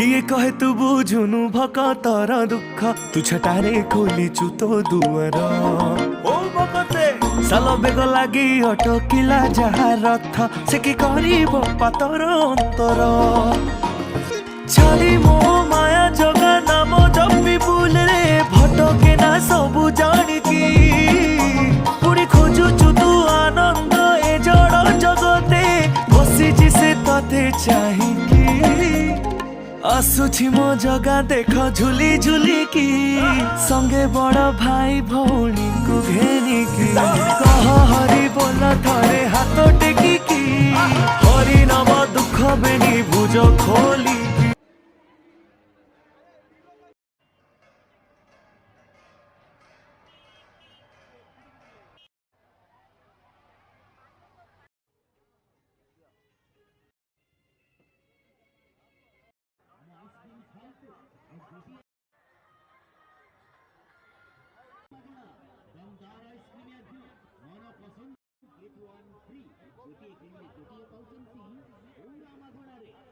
किए कहे तू बुझुनु भकतर दुख तू छटारे खोलिचु तो दुआर ओ भकते साल बेग लागी अटकिला जहा रथ से कि करिब पातर अंतर छाड़ी मो माया जगा नाम जपी बुल रे भटके ना सबु जानिकी पुणी खोजुचु तू आनंद ए जड़ जगते बसीची से तते चाहिकी आसुछि मो जगा देख झुली झुली की संगे बड़ भाई भौणी को घेनी की कह हरि बोल थरे हाथ टेकी की हरि नाम दुख बेनी भुज खोली দমদার আইসক্রিমের মন পছন্দ গেট 1 ফ্রি গোটিয়ে কিনলে গোটিয়ে পাউছেন ফ্রি ওরা মাগଣାରେ